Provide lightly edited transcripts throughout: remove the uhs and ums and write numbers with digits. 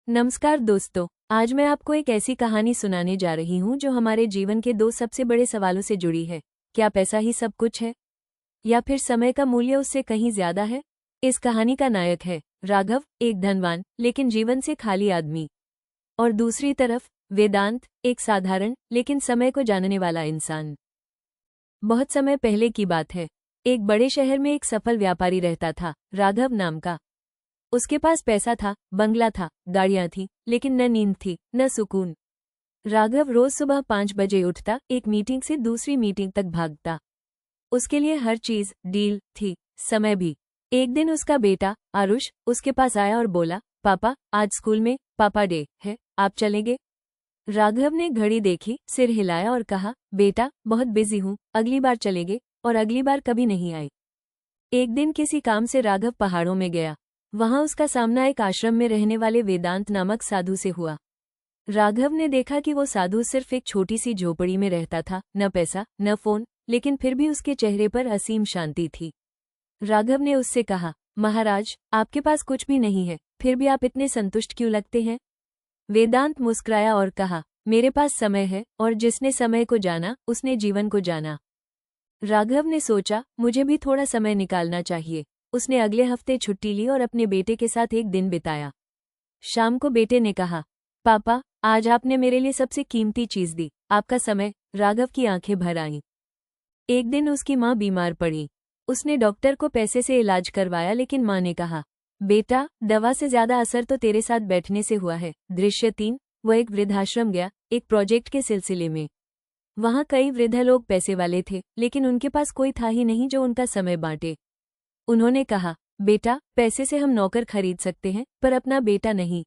नमस्कार दोस्तों, आज मैं आपको एक ऐसी कहानी सुनाने जा रही हूँ जो हमारे जीवन के दो सबसे बड़े सवालों से जुड़ी है। क्या पैसा ही सब कुछ है, या फिर समय का मूल्य उससे कहीं ज्यादा है? इस कहानी का नायक है राघव, एक धनवान लेकिन जीवन से खाली आदमी। और दूसरी तरफ वेदांत, एक साधारण लेकिन समय को जानने वाला इंसान। बहुत समय पहले की बात है। एक बड़े शहर में एक सफल व्यापारी रहता था, राघव नाम का। उसके पास पैसा था, बंगला था, गाड़ियां थी, लेकिन न नींद थी, न सुकून। राघव रोज सुबह 5 बजे उठता, एक मीटिंग से दूसरी मीटिंग तक भागता। उसके लिए हर चीज डील थी, समय भी। एक दिन उसका बेटा आरुष उसके पास आया और बोला, पापा, आज स्कूल में पापा डे है, आप चलेंगे? राघव ने घड़ी देखी, सिर हिलाया और कहा, बेटा, बहुत बिजी हूँ, अगली बार चलेंगे। और अगली बार कभी नहीं आई। एक दिन किसी काम से राघव पहाड़ों में गया। वहां उसका सामना एक आश्रम में रहने वाले वेदांत नामक साधु से हुआ। राघव ने देखा कि वो साधु सिर्फ एक छोटी सी झोपड़ी में रहता था, न पैसा, न फोन, लेकिन फिर भी उसके चेहरे पर असीम शांति थी। राघव ने उससे कहा, महाराज, आपके पास कुछ भी नहीं है, फिर भी आप इतने संतुष्ट क्यों लगते हैं? वेदांत मुस्कुराया और कहा, मेरे पास समय है, और जिसने समय को जाना उसने जीवन को जाना। राघव ने सोचा, मुझे भी थोड़ा समय निकालना चाहिए। उसने अगले हफ्ते छुट्टी ली और अपने बेटे के साथ एक दिन बिताया। शाम को बेटे ने कहा, पापा, आज आपने मेरे लिए सबसे कीमती चीज दी, आपका समय। राघव की आंखें भर आईं। एक दिन उसकी माँ बीमार पड़ी। उसने डॉक्टर को पैसे से इलाज करवाया, लेकिन माँ ने कहा, बेटा, दवा से ज्यादा असर तो तेरे साथ बैठने से हुआ है। दृश्य 3। वह एक वृद्धाश्रम गया, एक प्रोजेक्ट के सिलसिले में। वहां कई वृद्ध लोग पैसे वाले थे, लेकिन उनके पास कोई था ही नहीं जो उनका समय बांटे। उन्होंने कहा, बेटा, पैसे से हम नौकर खरीद सकते हैं, पर अपना बेटा नहीं।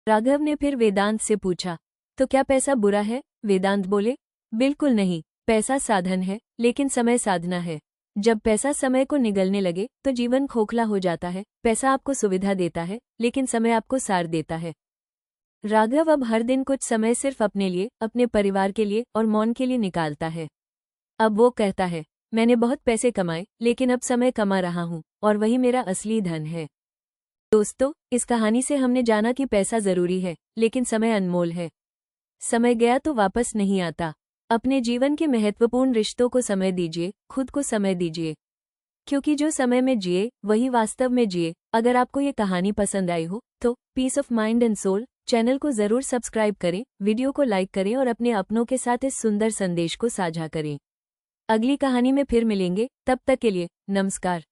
राघव ने फिर वेदांत से पूछा, तो क्या पैसा बुरा है? वेदांत बोले, बिल्कुल नहीं, पैसा साधन है, लेकिन समय साधना है। जब पैसा समय को निगलने लगे तो जीवन खोखला हो जाता है। पैसा आपको सुविधा देता है, लेकिन समय आपको सार देता है। राघव अब हर दिन कुछ समय सिर्फ अपने लिए, अपने परिवार के लिए और मौन के लिए निकालता है। अब वो कहता है, मैंने बहुत पैसे कमाए, लेकिन अब समय कमा रहा हूँ, और वही मेरा असली धन है। दोस्तों, इस कहानी से हमने जाना कि पैसा जरूरी है, लेकिन समय अनमोल है। समय गया तो वापस नहीं आता। अपने जीवन के महत्वपूर्ण रिश्तों को समय दीजिए, खुद को समय दीजिए, क्योंकि जो समय में जिए वही वास्तव में जिए। अगर आपको ये कहानी पसंद आई हो तो peace of mind and soul channel को जरूर सब्सक्राइब करें, वीडियो को लाइक करें और अपने अपनों के साथ इस सुंदर संदेश को साझा करें। अगली कहानी में फिर मिलेंगे, तब तक के लिए नमस्कार।